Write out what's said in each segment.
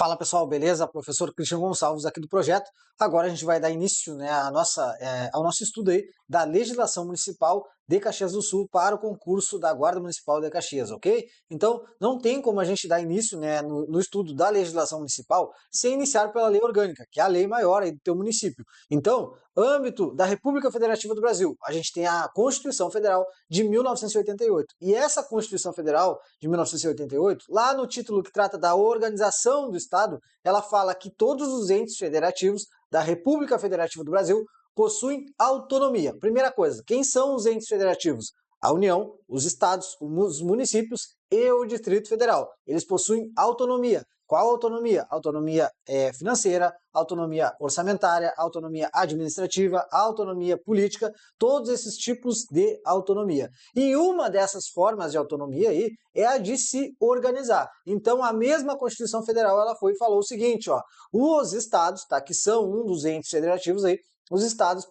Fala pessoal, beleza? Professor Cristian Gonçalves aqui do projeto. Agora a gente vai dar início, né, ao nosso estudo aí da legislação municipal de Caxias do Sul para o concurso da Guarda Municipal de Caxias, ok? Então, não tem como a gente dar início, né, no estudo da legislação municipal sem iniciar pela lei orgânica, que é a lei maior aí do teu município. Então, âmbito da República Federativa do Brasil, a gente tem a Constituição Federal de 1988. E essa Constituição Federal de 1988, lá no título que trata da organização do Estado, ela fala que todos os entes federativos da República Federativa do Brasil possuem autonomia. Primeira coisa, quem são os entes federativos? A União, os estados, os municípios e o Distrito Federal. Eles possuem autonomia. Qual autonomia? Autonomia financeira, autonomia orçamentária, autonomia administrativa, autonomia política, todos esses tipos de autonomia. E uma dessas formas de autonomia aí é a de se organizar. Então a mesma Constituição Federal ela foi e falou o seguinte, ó, os estados, tá, que são um dos entes federativos aí, os estados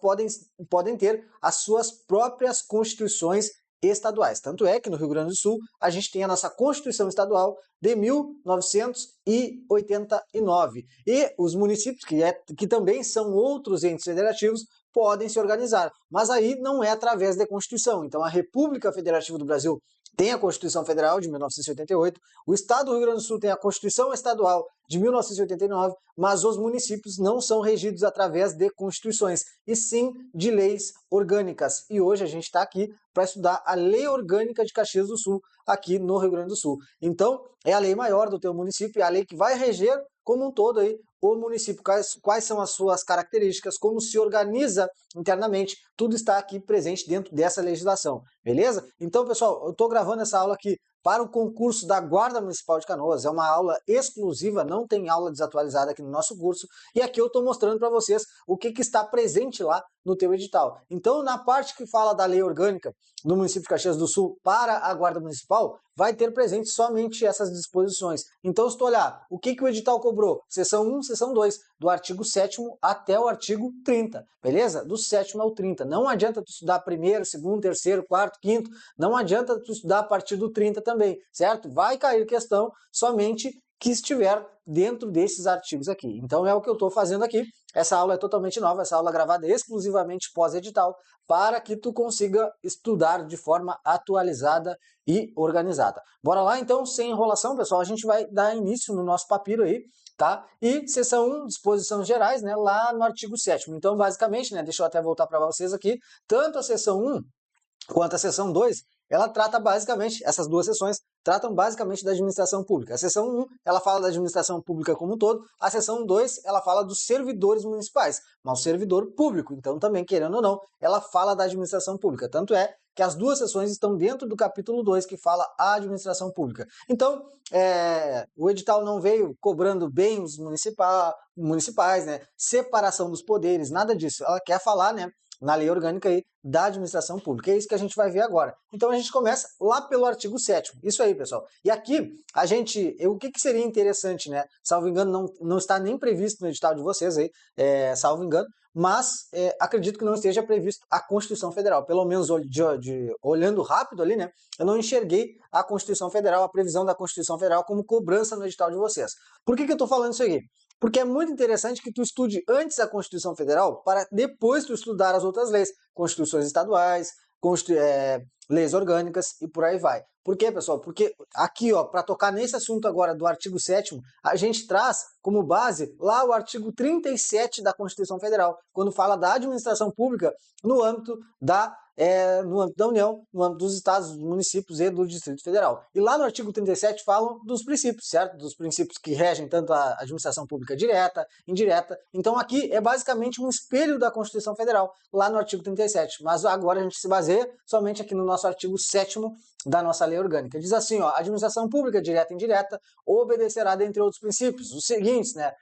podem ter as suas próprias constituições estaduais. Tanto é que no Rio Grande do Sul a gente tem a nossa Constituição Estadual de 1989. E os municípios, que também são outros entes federativos, podem se organizar. Mas aí não é através da Constituição. Então a República Federativa do Brasil tem a Constituição Federal de 1988, o Estado do Rio Grande do Sul tem a Constituição Estadual de 1989, mas os municípios não são regidos através de constituições, e sim de leis orgânicas. E hoje a gente está aqui para estudar a Lei Orgânica de Caxias do Sul, aqui no Rio Grande do Sul. Então, é a lei maior do teu município, é a lei que vai reger como um todo aí o município, quais são as suas características, como se organiza internamente, tudo está aqui presente dentro dessa legislação, beleza? Então, pessoal, eu estou gravando essa aula aqui para o concurso da Guarda Municipal de Canoas, é uma aula exclusiva, não tem aula desatualizada aqui no nosso curso, e aqui eu estou mostrando para vocês o que está presente lá no teu edital. Então, na parte que fala da lei orgânica do município de Caxias do Sul para a Guarda Municipal, vai ter presente somente essas disposições. Então, se tu olhar, o que o edital cobrou? Seção 1, seção 2, do artigo 7º até o artigo 30, beleza? Do 7º ao 30. Não adianta tu estudar primeiro, segundo, terceiro, quarto, quinto, não adianta tu estudar a partir do 30 também, certo? Vai cair questão somente que estiver dentro desses artigos aqui. Então é o que eu estou fazendo aqui. Essa aula é totalmente nova, essa aula é gravada exclusivamente pós-edital, para que tu consiga estudar de forma atualizada e organizada. Bora lá então, sem enrolação, pessoal, a gente vai dar início no nosso papiro aí, tá? E seção 1, disposições gerais, né, lá no artigo 7º. Então, basicamente, né, deixa eu até voltar para vocês aqui, tanto a seção 1 quanto a seção 2, ela trata basicamente, essas duas seções tratam basicamente da administração pública. A seção 1, ela fala da administração pública como um todo, a seção 2, ela fala dos servidores municipais, mas o servidor público, então também, querendo ou não, ela fala da administração pública. Tanto é que as duas seções estão dentro do capítulo 2, que fala a administração pública. Então, o edital não veio cobrando bens municipais, né, separação dos poderes, nada disso. Ela quer falar, né, na lei orgânica aí da administração pública. É isso que a gente vai ver agora. Então a gente começa lá pelo artigo 7º. Isso aí, pessoal. E aqui, o que seria interessante, né? Salvo engano, não está nem previsto no edital de vocês aí, salvo engano, mas acredito que não esteja previsto a Constituição Federal. Pelo menos olhando rápido ali, né? Eu não enxerguei a Constituição Federal, a previsão da Constituição Federal como cobrança no edital de vocês. Por que eu estou falando isso aqui? Porque é muito interessante que tu estude antes a Constituição Federal para depois tu estudar as outras leis, constituições estaduais, leis orgânicas e por aí vai. Por quê, pessoal? Porque aqui, ó, para tocar nesse assunto agora do artigo 7º, a gente traz como base lá o artigo 37 da Constituição Federal, quando fala da administração pública no âmbito da União, no âmbito dos estados, dos municípios e do Distrito Federal. E lá no artigo 37 falam dos princípios, certo? Dos princípios que regem tanto a administração pública direta, indireta. Então aqui é basicamente um espelho da Constituição Federal, lá no artigo 37. Mas agora a gente se baseia somente aqui no nosso artigo 7º da nossa lei orgânica. Diz assim, ó, a administração pública direta e indireta obedecerá, dentre outros princípios, os seguintes, né?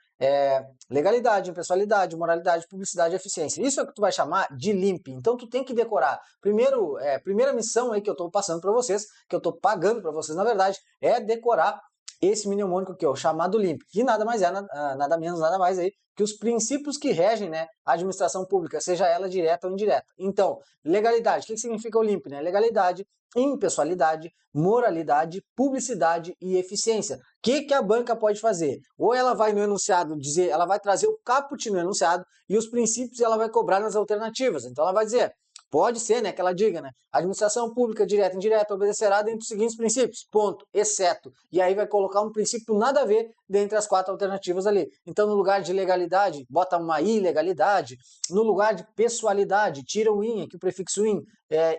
Legalidade, impessoalidade, moralidade, publicidade e eficiência. Isso é o que tu vai chamar de LIMP. Então tu tem que decorar. Primeira missão aí que eu estou passando para vocês, que eu estou pagando para vocês, na verdade, é decorar esse mnemônico aqui, ó, o chamado LIMP, que nada mais é, nada menos, nada mais aí que os princípios que regem, né, a administração pública, seja ela direta ou indireta. Então, legalidade, o que significa o LIMP, né? Legalidade, impessoalidade, moralidade, publicidade e eficiência. O que a banca pode fazer? Ou ela vai no enunciado dizer, ela vai trazer o caput no enunciado e os princípios ela vai cobrar nas alternativas. Então ela vai dizer, pode ser, né, que ela diga, né, a administração pública direta e indireta obedecerá dentro dos seguintes princípios, ponto, exceto. E aí vai colocar um princípio nada a ver dentre as 4 alternativas ali. Então no lugar de legalidade, bota uma ilegalidade. No lugar de pessoalidade, tira o in, aqui o prefixo in,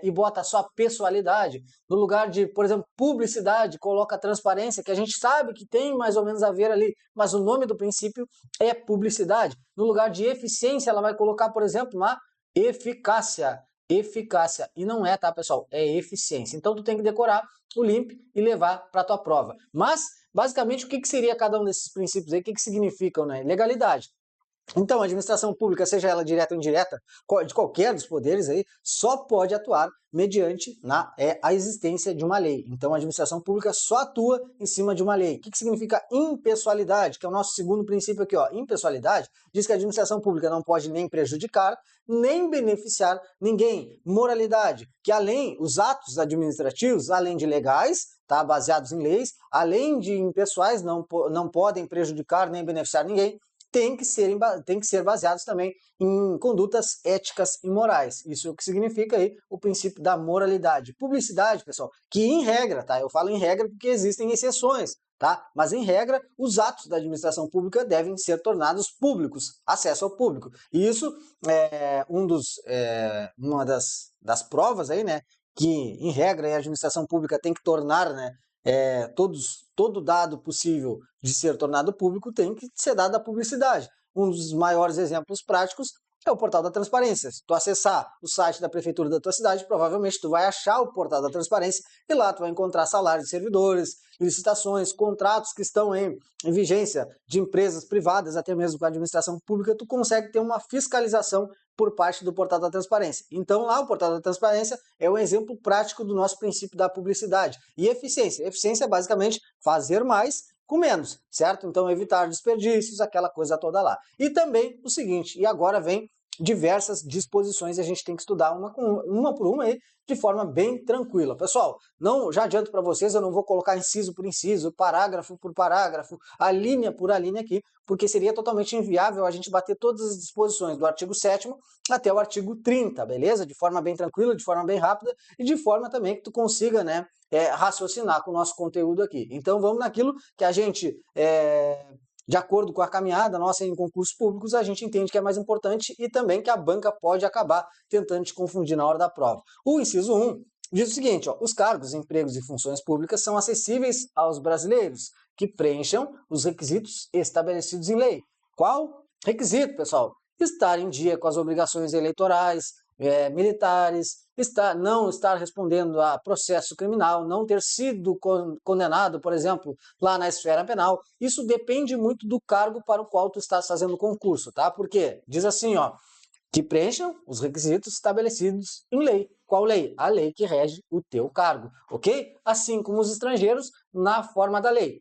e bota só pessoalidade. No lugar de, por exemplo, publicidade, coloca transparência, que a gente sabe que tem mais ou menos a ver ali, mas o nome do princípio é publicidade. No lugar de eficiência, ela vai colocar, por exemplo, uma eficácia. Eficácia. E não é, tá, pessoal? É eficiência. Então, tu tem que decorar o LIMP e levar para a tua prova. Mas, basicamente, o que seria cada um desses princípios aí? O que significam, né? Legalidade. Então, a administração pública, seja ela direta ou indireta, de qualquer dos poderes aí, só pode atuar mediante a existência de uma lei. Então, a administração pública só atua em cima de uma lei. O que significa impessoalidade? Que é o nosso segundo princípio aqui, ó. Impessoalidade diz que a administração pública não pode nem prejudicar, nem beneficiar ninguém. Moralidade, que além, os atos administrativos, além de legais, tá, baseados em leis, além de impessoais, não podem prejudicar nem beneficiar ninguém, tem que ser baseados também em condutas éticas e morais. Isso é o que significa aí o princípio da moralidade. Publicidade, pessoal, que em regra, tá? Eu falo em regra porque existem exceções, tá? Mas em regra, os atos da administração pública devem ser tornados públicos, acesso ao público. E isso é uma das provas aí, né? Que em regra a administração pública tem que tornar, né? Todo dado possível de ser tornado público tem que ser dado à publicidade. Um dos maiores exemplos práticos é o portal da transparência. Se tu acessar o site da prefeitura da tua cidade, provavelmente tu vai achar o portal da transparência e lá tu vai encontrar salários de servidores, licitações, contratos que estão em vigência de empresas privadas, até mesmo com a administração pública, tu consegue ter uma fiscalização por parte do portal da transparência. Então lá o portal da transparência é um exemplo prático do nosso princípio da publicidade. E eficiência. Eficiência é basicamente fazer mais com menos, certo? Então evitar desperdícios, aquela coisa toda lá. E também o seguinte, e agora vem diversas disposições e a gente tem que estudar uma por uma aí, de forma bem tranquila. Pessoal, já adianto para vocês, eu não vou colocar inciso por inciso, parágrafo por parágrafo, a linha por a linha aqui, porque seria totalmente inviável a gente bater todas as disposições do artigo 7º até o artigo 30, beleza? De forma bem tranquila, de forma bem rápida e de forma também que tu consiga, né, raciocinar com o nosso conteúdo aqui. Então vamos naquilo que a gente, de acordo com a caminhada nossa em concursos públicos, a gente entende que é mais importante e também que a banca pode acabar tentando te confundir na hora da prova. O inciso 1 diz o seguinte, ó, os cargos, empregos e funções públicas são acessíveis aos brasileiros que preencham os requisitos estabelecidos em lei. Qual requisito, pessoal? Estar em dia com as obrigações eleitorais, militares, não estar respondendo a processo criminal, não ter sido condenado, por exemplo, lá na esfera penal. Isso depende muito do cargo para o qual tu estás fazendo o concurso, tá? Porque diz assim, ó, que preencham os requisitos estabelecidos em lei. Qual lei? A lei que rege o teu cargo, ok? Assim como os estrangeiros na forma da lei.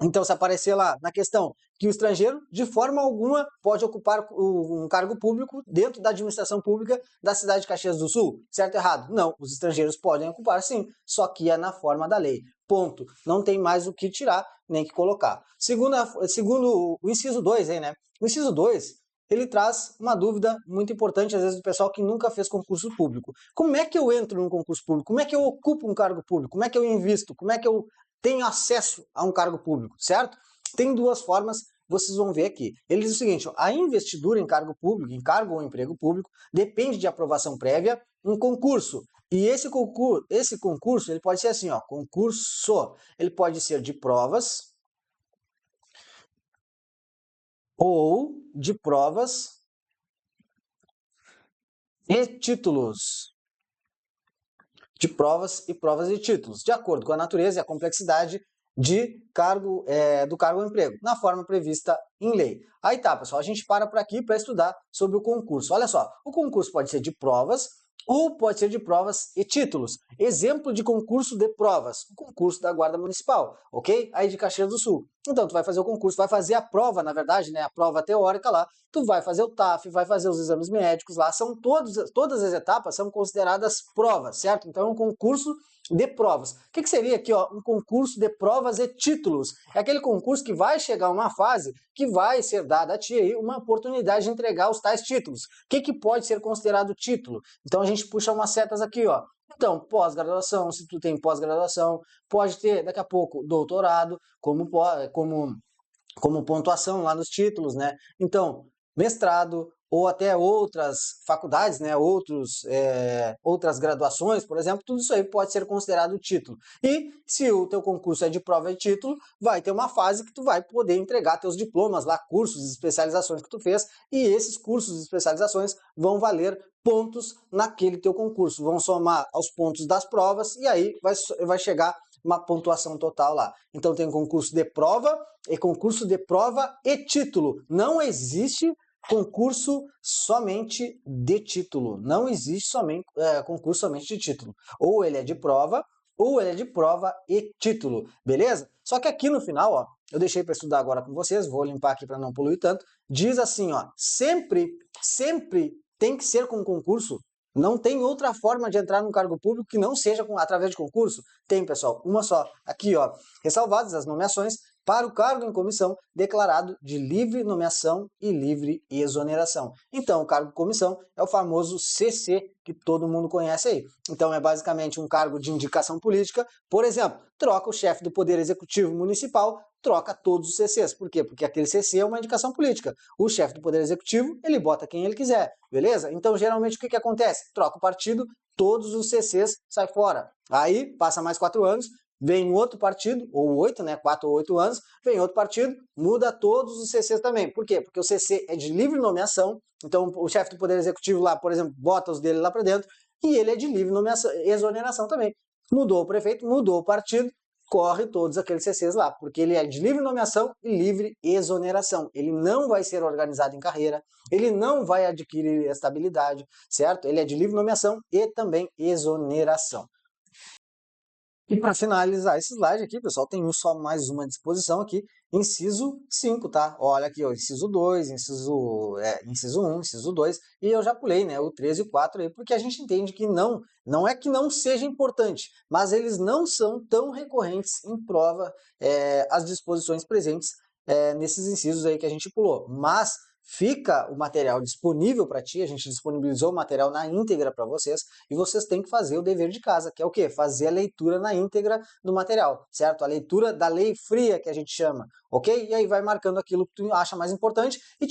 Então, se aparecer lá na questão que o estrangeiro, de forma alguma, pode ocupar um cargo público dentro da administração pública da cidade de Caxias do Sul, certo ou errado? Não, os estrangeiros podem ocupar sim, só que é na forma da lei. Ponto. Não tem mais o que tirar, nem que colocar. Segundo o inciso 2 aí, né? O inciso 2, ele traz uma dúvida muito importante, às vezes, do pessoal que nunca fez concurso público. Como é que eu entro num concurso público? Como é que eu ocupo um cargo público? Como é que eu invisto? Como é que eu tenho acesso a um cargo público, certo? Tem duas formas, vocês vão ver aqui. Ele diz o seguinte, ó, a investidura em cargo público, em cargo ou emprego público, depende de aprovação prévia em concurso. E esse concurso, ele pode ser assim, ó, concurso, ele pode ser de provas ou de provas e títulos. De provas e títulos, de acordo com a natureza e a complexidade do cargo ou emprego, na forma prevista em lei. Aí tá, pessoal, a gente para por aqui para estudar sobre o concurso. Olha só, o concurso pode ser de provas ou pode ser de provas e títulos. Exemplo de concurso de provas, o concurso da Guarda Municipal, ok? Aí de Caxias do Sul. Então, tu vai fazer o concurso, vai fazer a prova, na verdade, né? A prova teórica lá, tu vai fazer o TAF, vai fazer os exames médicos lá, todas as etapas são consideradas provas, certo? Então, é um concurso de provas. O que seria aqui, ó? Um concurso de provas e títulos. É aquele concurso que vai chegar a uma fase que vai ser dada a ti aí uma oportunidade de entregar os tais títulos. O que pode ser considerado título? Então, a gente puxa umas setas aqui, ó. Então, pós-graduação, se tu tem pós-graduação, pode ter daqui a pouco doutorado como pontuação lá nos títulos, né? Então, mestrado ou até outras faculdades, né? Outras graduações, por exemplo, tudo isso aí pode ser considerado título. E se o teu concurso é de prova de título, vai ter uma fase que tu vai poder entregar teus diplomas lá, cursos e especializações que tu fez, e esses cursos e especializações vão valer pontos naquele teu concurso, vão somar aos pontos das provas e aí vai chegar uma pontuação total lá. Então tem concurso de prova e título. Não existe concurso somente de título. Não existe concurso somente de título. Ou ele é de prova, ou ele é de prova e título, beleza? Só que aqui no final, ó, eu deixei para estudar agora com vocês, vou limpar aqui para não poluir tanto, diz assim, ó, sempre tem que ser com concurso. Não tem outra forma de entrar num cargo público que não seja através de concurso? Tem, pessoal, uma só. Aqui, ó, ressalvadas as nomeações para o cargo em comissão declarado de livre nomeação e livre exoneração. Então, o cargo em comissão é o famoso CC, que todo mundo conhece aí. Então, é basicamente um cargo de indicação política. Por exemplo, troca o chefe do Poder Executivo Municipal, troca todos os CCs. Por quê? Porque aquele CC é uma indicação política. O chefe do Poder Executivo, ele bota quem ele quiser, beleza? Então, geralmente, o que acontece? Troca o partido, todos os CCs saem fora. Aí, passa mais 4 anos, vem outro partido, ou 8, né? 4 ou 8 anos, vem outro partido, muda todos os CCs também. Por quê? Porque o CC é de livre nomeação, então o chefe do Poder Executivo lá, por exemplo, bota os dele lá para dentro, e ele é de livre nomeação, exoneração também. Mudou o prefeito, mudou o partido, corre todos aqueles CCs lá, porque ele é de livre nomeação e livre exoneração. Ele não vai ser organizado em carreira, ele não vai adquirir estabilidade, certo? Ele é de livre nomeação e também exoneração. E para finalizar esse slide aqui, pessoal, tem só mais uma disposição aqui, inciso 5, tá? Olha aqui, ó, inciso 2, inciso 1, inciso 2, e eu já pulei, né, o 3 e o 4 aí, porque a gente entende que não é que não seja importante, mas eles não são tão recorrentes em prova, as disposições presentes nesses incisos aí que a gente pulou. Mas fica o material disponível para ti, a gente disponibilizou o material na íntegra para vocês, e vocês têm que fazer o dever de casa, que é o quê? Fazer a leitura na íntegra do material, certo? A leitura da lei fria, que a gente chama, ok? E aí vai marcando aquilo que tu acha mais importante e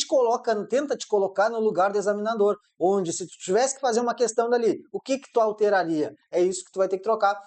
tenta te colocar no lugar do examinador, onde se tu tivesse que fazer uma questão dali, o que tu alteraria? É isso que tu vai ter que trocar,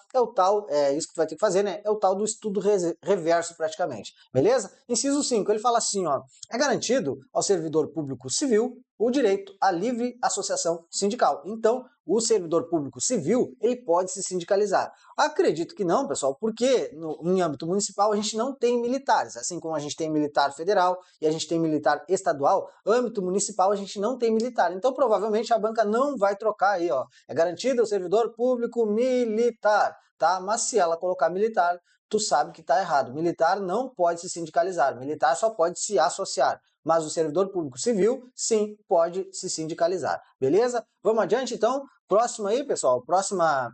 é isso que tu vai ter que fazer, né? É o tal do estudo reverso praticamente, beleza? Inciso 5, ele fala assim, ó, é garantido ao servidor público civil o direito à livre associação sindical. Então, o servidor público civil, ele pode se sindicalizar. Acredito que não, pessoal, porque em âmbito municipal a gente não tem militares, assim como a gente tem militar federal e a gente tem militar estadual, âmbito municipal a gente não tem militar. Então, provavelmente a banca não vai trocar aí, ó. É garantido ao servidor público militar, tá? Mas se ela colocar militar, tu sabe que está errado. Militar não pode se sindicalizar, militar só pode se associar. Mas o servidor público civil, sim, pode se sindicalizar. Beleza? Vamos adiante, então. Próximo aí, pessoal. Próxima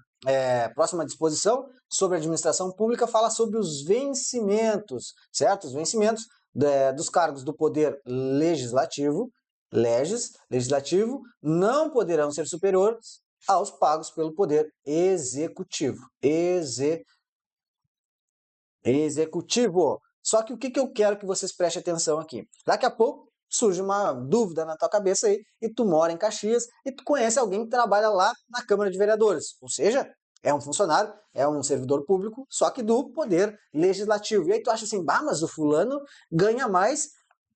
disposição sobre administração pública fala sobre os vencimentos, certo? Os vencimentos dos cargos do poder legislativo, legislativo, não poderão ser superiores aos pagos pelo poder executivo. Executivo. Só que o que eu quero que vocês prestem atenção aqui? Daqui a pouco surge uma dúvida na tua cabeça aí, e tu mora em Caxias, e tu conhece alguém que trabalha lá na Câmara de Vereadores. Ou seja, é um funcionário, é um servidor público, só que do Poder Legislativo. E aí tu acha assim, bah, mas o fulano ganha mais,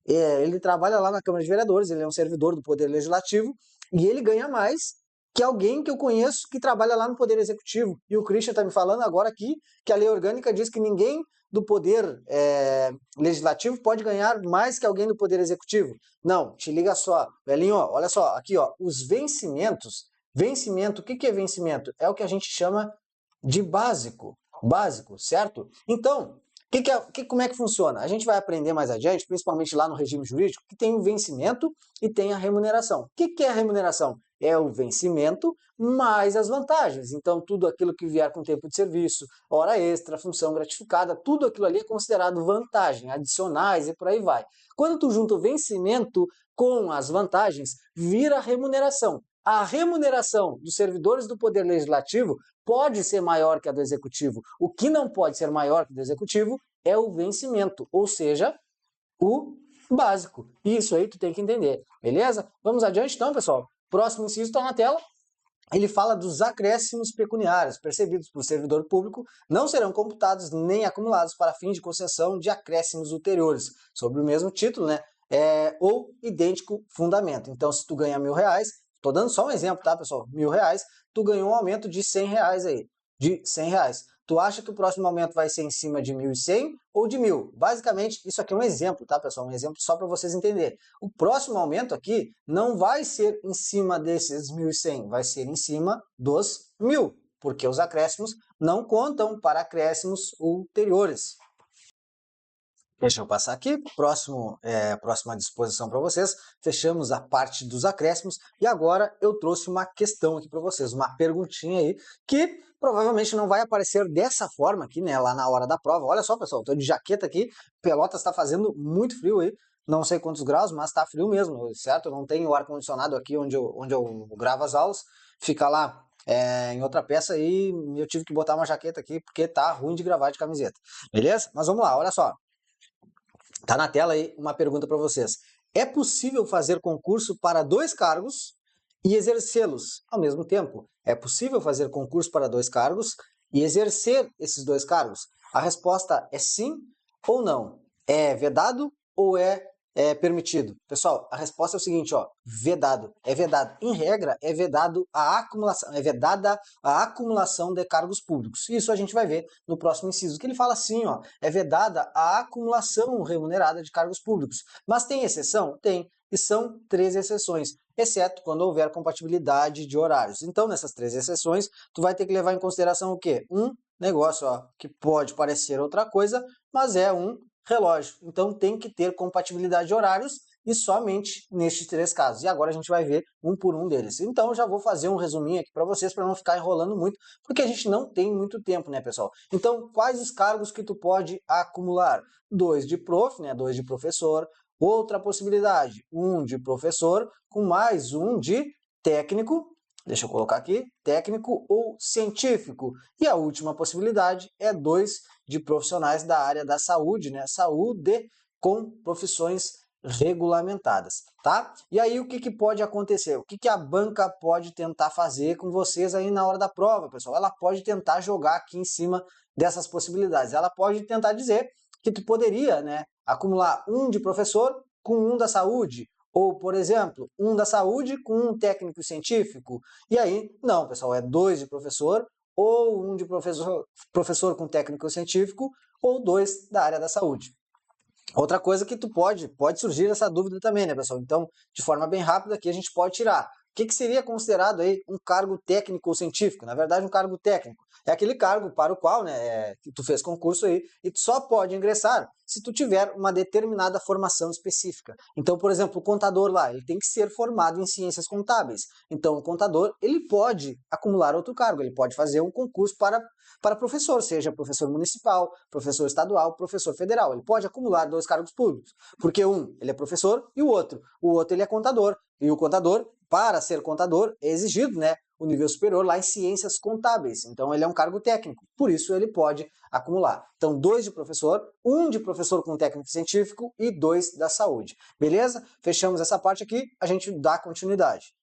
ele trabalha lá na Câmara de Vereadores, ele é um servidor do Poder Legislativo, e ele ganha mais que alguém que eu conheço que trabalha lá no Poder Executivo. E o Christian está me falando agora aqui que a lei orgânica diz que ninguém do Poder Legislativo pode ganhar mais que alguém do Poder Executivo. Não, te liga só, velhinho, ó, olha só, aqui ó, os vencimentos Vencimento, o que é vencimento? É o que a gente chama de básico, certo? Então, como é que funciona? A gente vai aprender mais adiante, principalmente lá no regime jurídico, que tem o vencimento e tem a remuneração. O que é a remuneração? É o vencimento mais as vantagens. Então, tudo aquilo que vier com tempo de serviço, hora extra, função gratificada, tudo aquilo ali é considerado vantagem, adicionais e por aí vai. Quando tu junta o vencimento com as vantagens, vira remuneração. A remuneração dos servidores do Poder Legislativo pode ser maior que a do Executivo. O que não pode ser maior que a do Executivo é o vencimento, ou seja, o básico. Isso aí tu tem que entender, beleza? Vamos adiante então, pessoal. Próximo inciso está na tela. Ele fala dos acréscimos pecuniários percebidos por servidor público não serão computados nem acumulados para fim de concessão de acréscimos ulteriores, sobre o mesmo título, né? Ou idêntico fundamento. Então, se tu ganha R$1.000, estou dando só um exemplo, tá, pessoal? R$1.000, tu ganhou um aumento de R$100 aí, de R$100. Tu acha que o próximo aumento vai ser em cima de 1.100 ou de 1.000? Basicamente, isso aqui é um exemplo, tá, pessoal? Um exemplo só para vocês entenderem. O próximo aumento aqui não vai ser em cima desses 1.100, vai ser em cima dos 1.000, porque os acréscimos não contam para acréscimos ulteriores. Deixa eu passar aqui, próxima disposição para vocês. Fechamos a parte dos acréscimos e agora eu trouxe uma questão aqui para vocês, uma perguntinha aí, que provavelmente não vai aparecer dessa forma aqui, né, lá na hora da prova. Olha só, pessoal, estou de jaqueta aqui, Pelotas está fazendo muito frio aí, não sei quantos graus, mas está frio mesmo, certo? Eu não tenho ar-condicionado aqui onde eu gravo as aulas, fica lá em outra peça e eu tive que botar uma jaqueta aqui porque tá ruim de gravar de camiseta, beleza? Mas vamos lá, olha só. Tá na tela aí uma pergunta para vocês. É possível fazer concurso para 2 cargos e exercê-los ao mesmo tempo? É possível fazer concurso para 2 cargos e exercer esses 2 cargos? A resposta é sim ou não. É vedado ou é permitido? Pessoal, a resposta é o seguinte, ó, vedado. É vedado. Em regra, é vedado a acumulação, é vedada a acumulação de cargos públicos. Isso a gente vai ver no próximo inciso, que ele fala assim, ó, é vedada a acumulação remunerada de cargos públicos. Mas tem exceção? Tem. E são 3 exceções, exceto quando houver compatibilidade de horários. Então, nessas 3 exceções, tu vai ter que levar em consideração o quê? Um negócio, ó, que pode parecer outra coisa, mas é um relógio. Então, tem que ter compatibilidade de horários e somente nestes 3 casos. E agora a gente vai ver um por um deles. Então, eu já vou fazer um resuminho aqui para vocês, para não ficar enrolando muito, porque a gente não tem muito tempo, né, pessoal? Então, quais os cargos que tu pode acumular? 2 de prof, né, 2 de professor. Outra possibilidade, 1 de professor com mais 1 de técnico. Deixa eu colocar aqui, técnico ou científico. E a última possibilidade é 2 de profissionais da área da saúde, né? Saúde com profissões regulamentadas, tá? E aí o que pode acontecer? O que a banca pode tentar fazer com vocês aí na hora da prova, pessoal? Ela pode tentar jogar aqui em cima dessas possibilidades. Ela pode tentar dizer que tu poderia, né, acumular 1 de professor com 1 da saúde, ou, por exemplo, 1 da saúde com 1 técnico científico. E aí, não, pessoal, é 2 de professor, ou 1 de professor com técnico científico, ou 2 da área da saúde. Outra coisa que tu pode surgir essa dúvida também, né, pessoal? Então, de forma bem rápida aqui a gente pode tirar. O que seria considerado aí um cargo técnico ou científico? Na verdade, um cargo técnico é aquele cargo para o qual, né, que tu fez concurso aí e tu só pode ingressar se tu tiver uma determinada formação específica. Então, por exemplo, o contador lá, ele tem que ser formado em ciências contábeis. Então, o contador, ele pode acumular outro cargo, ele pode fazer um concurso para professor, seja professor municipal, professor estadual, professor federal. Ele pode acumular 2 cargos públicos, porque um, ele é professor e o outro ele é contador. E o contador, para ser contador, é exigido, né, o nível superior lá em ciências contábeis. Então, ele é um cargo técnico, por isso ele pode acumular. Então, 2 de professor, 1 de professor com técnico científico e 2 da saúde. Beleza? Fechamos essa parte aqui, a gente dá continuidade.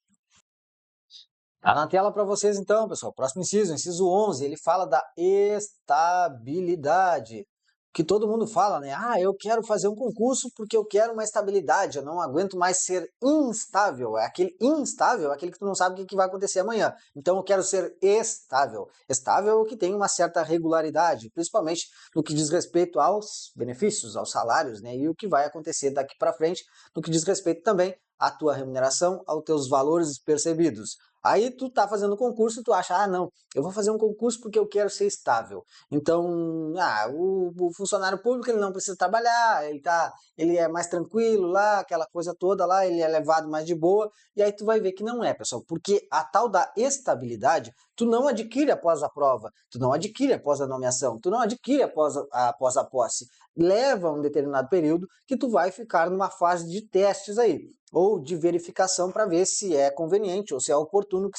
Tá na tela para vocês então, pessoal. Próximo inciso, inciso 11, ele fala da estabilidade. Que todo mundo fala, né? Ah, eu quero fazer um concurso porque eu quero uma estabilidade, eu não aguento mais ser instável. É aquele instável, é aquele que tu não sabe o que vai acontecer amanhã. Então eu quero ser estável. Estável é o que tem uma certa regularidade, principalmente no que diz respeito aos benefícios, aos salários, né? E o que vai acontecer daqui para frente, no que diz respeito também à tua remuneração, aos teus valores percebidos. Aí tu tá fazendo concurso e tu acha, não, eu vou fazer um concurso porque eu quero ser estável. Então, o funcionário público ele não precisa trabalhar, ele é mais tranquilo lá, aquela coisa toda lá, ele é levado mais de boa, e aí tu vai ver que não é, pessoal, porque a tal da estabilidade, tu não adquire após a prova, tu não adquire após a nomeação, tu não adquire após a posse. Leva um determinado período que tu vai ficar numa fase de testes aí, ou de verificação para ver se é conveniente ou se é oportuno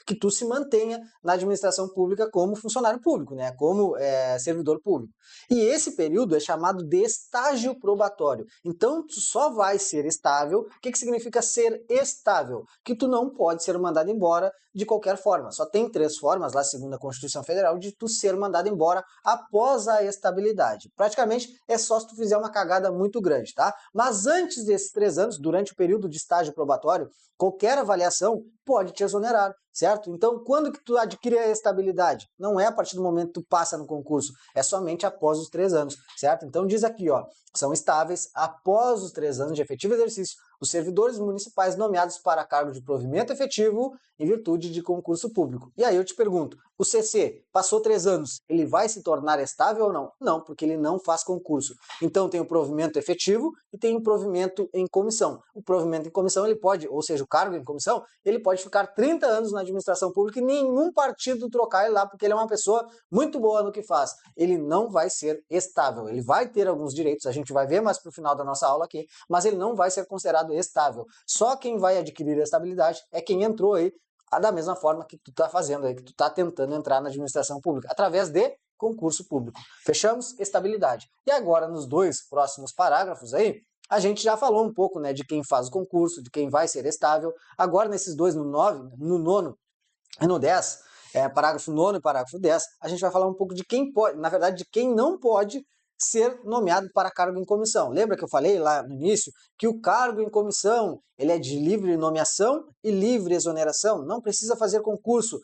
que tu se mantenha na administração pública como funcionário público, né? Como servidor público. E esse período é chamado de estágio probatório. Então, tu só vai ser estável. O que significa ser estável? Que tu não pode ser mandado embora de qualquer forma. Só tem 3 formas, lá segundo a Constituição Federal, de tu ser mandado embora após a estabilidade. Praticamente é só se tu fizer uma cagada muito grande, tá? Mas antes desses 3 anos, durante o período de estágio probatório, qualquer avaliação pode te exonerar, certo? Então, quando que tu adquire a estabilidade? Não é a partir do momento que tu passa no concurso, é somente após os 3 anos, certo? Então diz aqui, ó, são estáveis após os 3 anos de efetivo exercício os servidores municipais nomeados para cargo de provimento efetivo em virtude de concurso público. E aí eu te pergunto, o CC passou 3 anos, ele vai se tornar estável ou não? Não, porque ele não faz concurso. Então tem o provimento efetivo e tem o provimento em comissão. O provimento em comissão, ele pode, ou seja, o cargo em comissão, ele pode ficar 30 anos na administração pública e nenhum partido trocar ele lá, porque ele é uma pessoa muito boa no que faz. Ele não vai ser estável, ele vai ter alguns direitos, a gente vai ver mais para o final da nossa aula aqui, mas ele não vai ser considerado estável. Só quem vai adquirir a estabilidade é quem entrou aí da mesma forma que tu está fazendo aí, que tu está tentando entrar na administração pública, através de concurso público. Fechamos? Estabilidade. E agora, nos 2 próximos parágrafos aí, a gente já falou um pouco, né, de quem faz o concurso, de quem vai ser estável. Agora, nesses 2, no 9, no 9º e no 10, parágrafo 9 e parágrafo 10, a gente vai falar um pouco de quem pode, na verdade, de quem não pode ser nomeado para cargo em comissão. Lembra que eu falei lá no início que o cargo em comissão ele é de livre nomeação e livre exoneração, não precisa fazer concurso,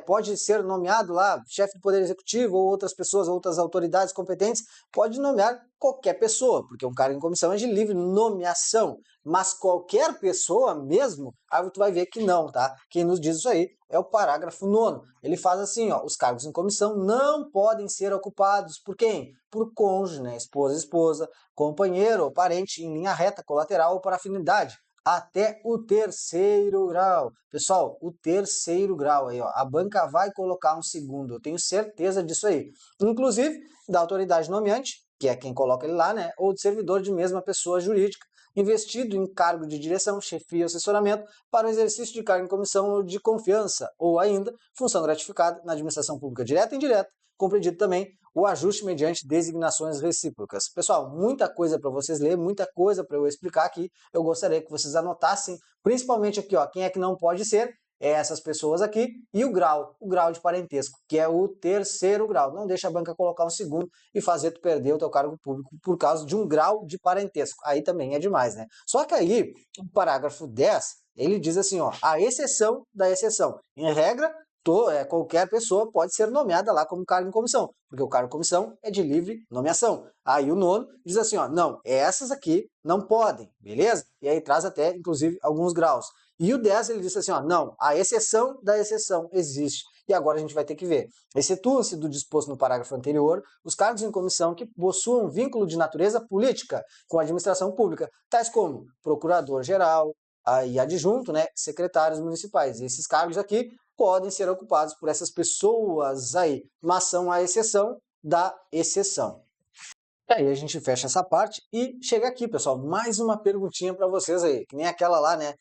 pode ser nomeado lá, chefe do Poder Executivo ou outras pessoas, outras autoridades competentes, pode nomear qualquer pessoa, porque um cargo em comissão é de livre nomeação, mas qualquer pessoa mesmo, aí tu vai ver que não, tá? Quem nos diz isso aí é o parágrafo 9º. Ele faz assim, ó, os cargos em comissão não podem ser ocupados por quem? Por cônjuge, né? Esposa, companheiro ou parente em linha reta, colateral ou por afinidade. Até o 3º grau. Pessoal, o 3º grau aí, ó. A banca vai colocar um segundo, eu tenho certeza disso aí. Inclusive, da autoridade nomeante, que é quem coloca ele lá, né? Ou de servidor de mesma pessoa jurídica, investido em cargo de direção, chefia ou assessoramento para o exercício de cargo em comissão de confiança, ou ainda, função gratificada na administração pública direta e indireta, compreendido também o ajuste mediante designações recíprocas. Pessoal, muita coisa para vocês lerem, muita coisa para eu explicar aqui. Eu gostaria que vocês anotassem, principalmente aqui, ó, quem é que não pode ser, essas pessoas aqui, e o grau de parentesco, que é o 3º grau. Não deixa a banca colocar um segundo e fazer tu perder o teu cargo público por causa de um grau de parentesco. Aí também é demais, né? Só que aí, o parágrafo 10, ele diz assim, ó, a exceção da exceção. Em regra, qualquer pessoa pode ser nomeada lá como cargo em comissão, porque o cargo em comissão é de livre nomeação. Aí o 9º diz assim, ó, não, essas aqui não podem, beleza? E aí traz até, inclusive, alguns graus. E o 10 ele diz assim, ó, não, a exceção da exceção existe. E agora a gente vai ter que ver. Excetuam-se do disposto no parágrafo anterior os cargos em comissão que possuam vínculo de natureza política com a administração pública, tais como procurador-geral e adjunto, né, secretários municipais. E esses cargos aqui podem ser ocupados por essas pessoas aí, mas são a exceção da exceção. Aí a gente fecha essa parte e chega aqui, pessoal, mais uma perguntinha para vocês aí, que nem aquela lá, né,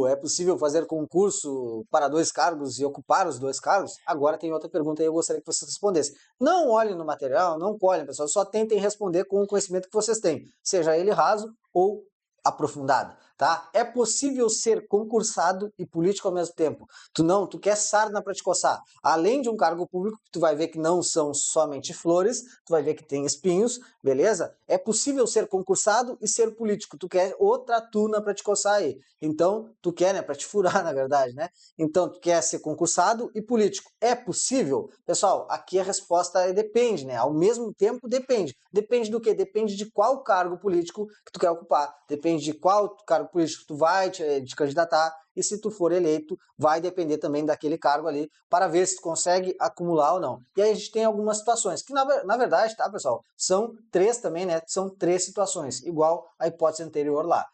é possível fazer concurso para 2 cargos e ocupar os 2 cargos? Agora tem outra pergunta aí, eu gostaria que vocês respondessem. Não olhem no material, não colhem, pessoal, só tentem responder com o conhecimento que vocês têm, seja ele raso ou aprofundado, tá? É possível ser concursado e político ao mesmo tempo. Tu quer sarna para te coçar. Além de um cargo público, tu vai ver que não são somente flores, tu vai ver que tem espinhos, beleza? É possível ser concursado e ser político. Tu quer outra tuna para te coçar aí. Então, tu quer, né, para te furar, na verdade, né? Então, tu quer ser concursado e político. É possível? Pessoal, aqui a resposta é depende, né? Ao mesmo tempo, depende. Depende do quê? Depende de qual cargo político que tu quer ocupar. Depende de qual cargo político tu vai te candidatar. e se tu for eleito, vai depender também daquele cargo ali, para ver se tu consegue acumular ou não. E aí a gente tem algumas situações, que na verdade, tá, pessoal, são 3 também, né, são 3 situações, igual a hipótese anterior lá.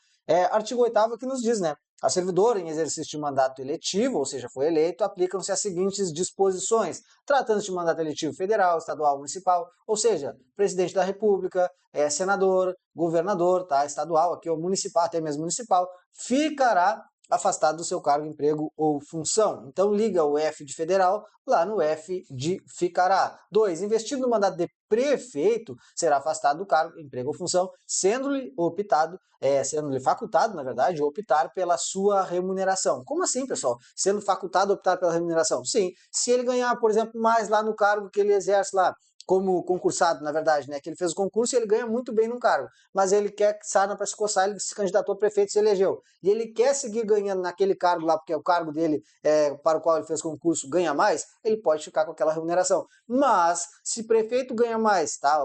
Artigo 8º que nos diz, né, a servidor em exercício de mandato eletivo, ou seja, foi eleito, aplicam-se as seguintes disposições, tratando-se de mandato eletivo federal, estadual, municipal, ou seja, presidente da República, senador, governador, tá, estadual, aqui o municipal, até mesmo municipal, ficará afastado do seu cargo, emprego ou função. Então liga o F de federal lá no F de ficará. 2. Investido no mandato de prefeito, será afastado do cargo, emprego ou função, sendo-lhe facultado, na verdade, optar pela sua remuneração. Como assim, pessoal? Sendo facultado optar pela remuneração? Sim, se ele ganhar, por exemplo, mais lá no cargo que ele exerce lá, como concursado, na verdade, né? Que ele fez o concurso e ele ganha muito bem num cargo, mas ele quer que saia para se coçar, ele se candidatou a prefeito e se elegeu. E ele quer seguir ganhando naquele cargo lá, porque o cargo dele, para o qual ele fez concurso, ganha mais, ele pode ficar com aquela remuneração. Mas, se prefeito ganha mais, tá?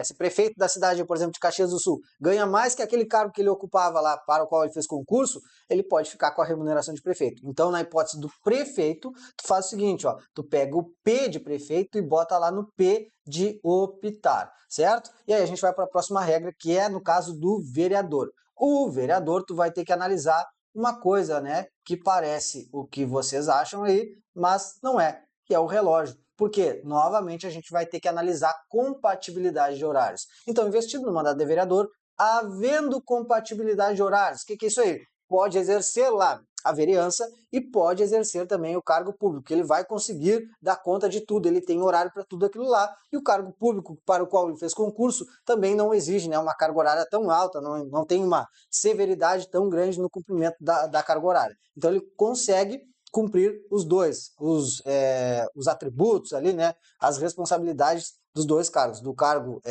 Se prefeito da cidade, por exemplo, de Caxias do Sul, ganha mais que aquele cargo que ele ocupava lá para o qual ele fez concurso, ele pode ficar com a remuneração de prefeito. Então, na hipótese do prefeito, tu faz o seguinte, ó, tu pega o P de prefeito e bota lá no P de optar, certo? E aí a gente vai para a próxima regra, que é no caso do vereador. O vereador, tu vai ter que analisar uma coisa, né, que parece o que vocês acham aí, mas não é, que é o relógio. Porque, novamente, a gente vai ter que analisar compatibilidade de horários. Então, investido no mandato de vereador, havendo compatibilidade de horários, o que é isso aí? Pode exercer lá a vereança e pode exercer também o cargo público, ele vai conseguir dar conta de tudo, ele tem horário para tudo aquilo lá, e o cargo público para o qual ele fez concurso também não exige, né, uma carga horária tão alta, não tem uma severidade tão grande no cumprimento da carga horária. Então ele consegue cumprir os dois, os atributos ali, né, as responsabilidades dos dois cargos, do cargo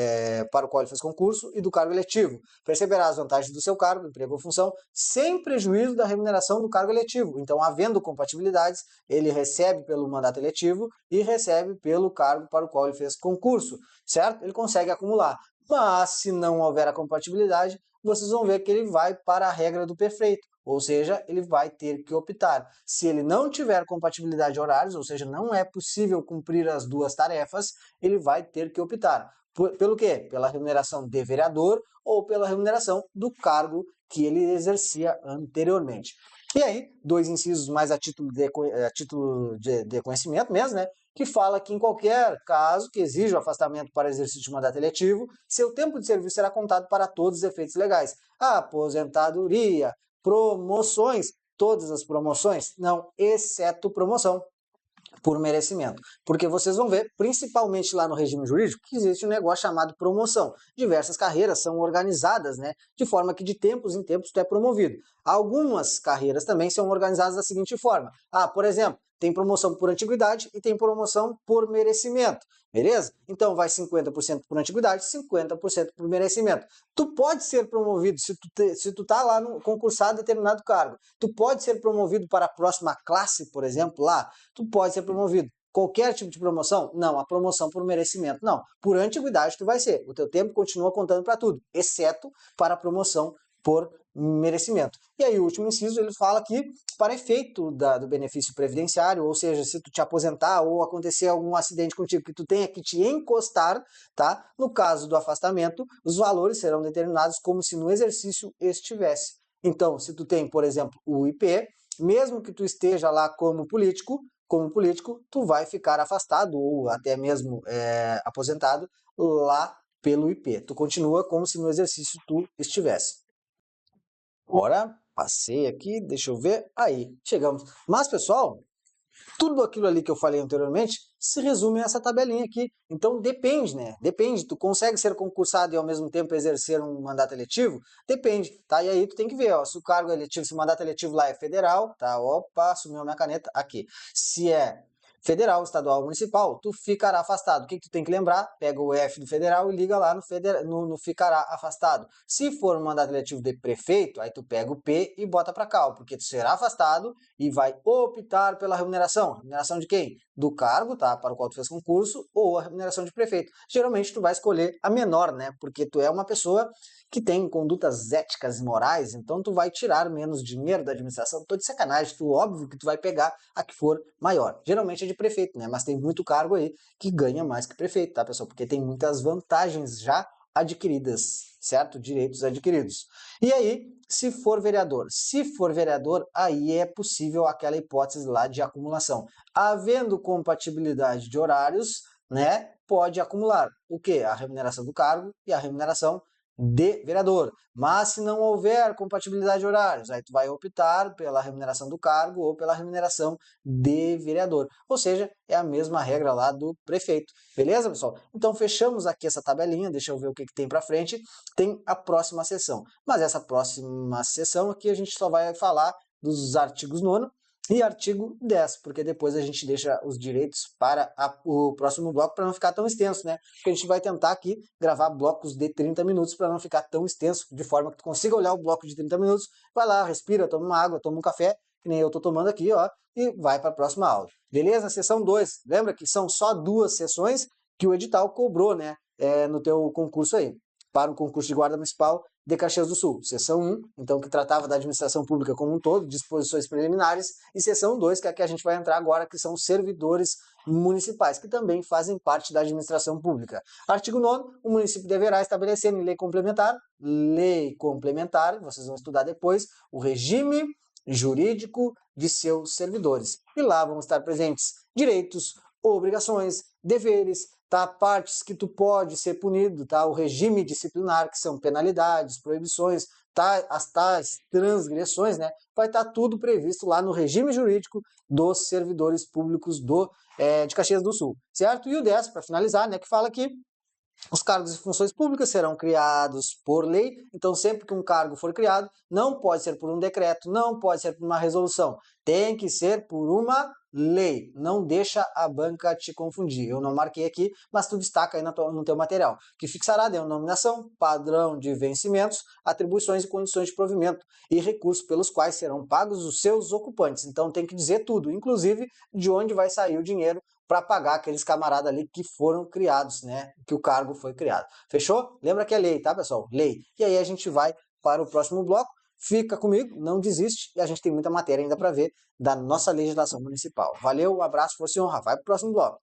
para o qual ele fez concurso e do cargo eletivo. Perceberá as vantagens do seu cargo, emprego ou função, sem prejuízo da remuneração do cargo eletivo. Então, havendo compatibilidades, ele recebe pelo mandato eletivo e recebe pelo cargo para o qual ele fez concurso, certo? Ele consegue acumular. Mas, se não houver a compatibilidade, vocês vão ver que ele vai para a regra do perfeito. Ou seja, ele vai ter que optar. Se ele não tiver compatibilidade de horários, ou seja, não é possível cumprir as duas tarefas, ele vai ter que optar. Pelo quê? Pela remuneração de vereador ou pela remuneração do cargo que ele exercia anteriormente. E aí, 2 incisos mais a título de conhecimento mesmo, né? Que fala que em qualquer caso que exija o afastamento para exercício de mandato eletivo, seu tempo de serviço será contado para todos os efeitos legais. A aposentadoria, promoções, todas as promoções, não, exceto promoção por merecimento. Porque vocês vão ver, principalmente lá no regime jurídico, que existe um negócio chamado promoção. Diversas carreiras são organizadas, né, de forma que de tempos em tempos tu é promovido. Algumas carreiras também são organizadas da seguinte forma. Por exemplo, tem promoção por antiguidade e tem promoção por merecimento, beleza? Então vai 50% por antiguidade, 50% por merecimento. Tu pode ser promovido, se tu tá lá no concursado determinado cargo, tu pode ser promovido para a próxima classe, por exemplo, lá, tu pode ser promovido. Qualquer tipo de promoção? Não, a promoção por merecimento não. Por antiguidade tu vai ser. O teu tempo continua contando para tudo, exceto para a promoção por merecimento. E aí o último inciso, ele fala que para efeito do benefício previdenciário, ou seja, se tu te aposentar ou acontecer algum acidente contigo que tu tenha que te encostar, tá? No caso do afastamento, os valores serão determinados como se no exercício estivesse. Então, se tu tem, por exemplo, o IP, mesmo que tu esteja lá como político, tu vai ficar afastado ou até mesmo aposentado lá pelo IP. Tu continua como se no exercício tu estivesse. Agora, passei aqui, deixa eu ver, aí, chegamos. Mas, pessoal, tudo aquilo ali que eu falei anteriormente se resume a essa tabelinha aqui. Então, depende, né? Depende, tu consegue ser concursado e ao mesmo tempo exercer um mandato eletivo? Depende, tá? E aí tu tem que ver, ó, se o cargo eletivo, se o mandato eletivo lá é federal, tá? Opa, sumiu a minha caneta, aqui. Se é federal, estadual, municipal, tu ficará afastado. O que tu tem que lembrar? Pega o F do federal e liga lá no ficará afastado. Se for um mandato eletivo de prefeito, aí tu pega o P e bota para cá, porque tu será afastado e vai optar pela remuneração. Remuneração de quem? Do cargo, tá? Para o qual tu fez concurso, ou a remuneração de prefeito. Geralmente tu vai escolher a menor, né? Porque tu é uma pessoa que tem condutas éticas e morais, então tu vai tirar menos dinheiro da administração. Tô de sacanagem, óbvio que tu vai pegar a que for maior. Geralmente é de prefeito, né? Mas tem muito cargo aí que ganha mais que prefeito, tá, pessoal? Porque tem muitas vantagens já adquiridas, certo? Direitos adquiridos. E aí, se for vereador, aí é possível aquela hipótese lá de acumulação. Havendo compatibilidade de horários, né, pode acumular o quê? A remuneração do cargo e a remuneração de vereador. Mas se não houver compatibilidade de horários, aí tu vai optar pela remuneração do cargo ou pela remuneração de vereador. Ou seja, é a mesma regra lá do prefeito. Beleza, pessoal? Então fechamos aqui essa tabelinha, deixa eu ver o que tem para frente. Tem a próxima sessão. Mas essa próxima sessão aqui a gente só vai falar dos artigos 9º e artigo 10, porque depois a gente deixa os direitos para o próximo bloco para não ficar tão extenso, né? Porque a gente vai tentar aqui gravar blocos de 30 minutos para não ficar tão extenso, de forma que tu consiga olhar o bloco de 30 minutos, vai lá, respira, toma uma água, toma um café, que nem eu estou tomando aqui, ó, e vai para a próxima aula. Beleza? Sessão 2, lembra que são só 2 sessões que o edital cobrou, né, no teu concurso aí, para o concurso de guarda municipal de Caxias do Sul. Seção 1, então, que tratava da administração pública como um todo, disposições preliminares, e seção 2, que é a que a gente vai entrar agora, que são servidores municipais, que também fazem parte da administração pública. Artigo 9º, o município deverá estabelecer em lei complementar, vocês vão estudar depois, o regime jurídico de seus servidores. E lá vão estar presentes direitos, obrigações, deveres, tá? Partes que tu pode ser punido, tá? O regime disciplinar, que são penalidades, proibições, tá? As tais transgressões, né? Vai estar tudo previsto lá no regime jurídico dos servidores públicos de Caxias do Sul, certo? E o 10, para finalizar, né? Que fala que os cargos e funções públicas serão criados por lei, então sempre que um cargo for criado, não pode ser por um decreto, não pode ser por uma resolução, tem que ser por uma lei. Não deixa a banca te confundir. Eu não marquei aqui, mas tu destaca aí no teu material, que fixará a denominação, padrão de vencimentos, atribuições e condições de provimento e recursos pelos quais serão pagos os seus ocupantes. Então tem que dizer tudo, inclusive de onde vai sair o dinheiro para pagar aqueles camaradas ali que foram criados, né? Que o cargo foi criado. Fechou? Lembra que é lei, tá, pessoal? Lei. E aí a gente vai para o próximo bloco. Fica comigo, não desiste, e a gente tem muita matéria ainda para ver da nossa legislação municipal. Valeu, um abraço, força e honra. Vai para o próximo bloco.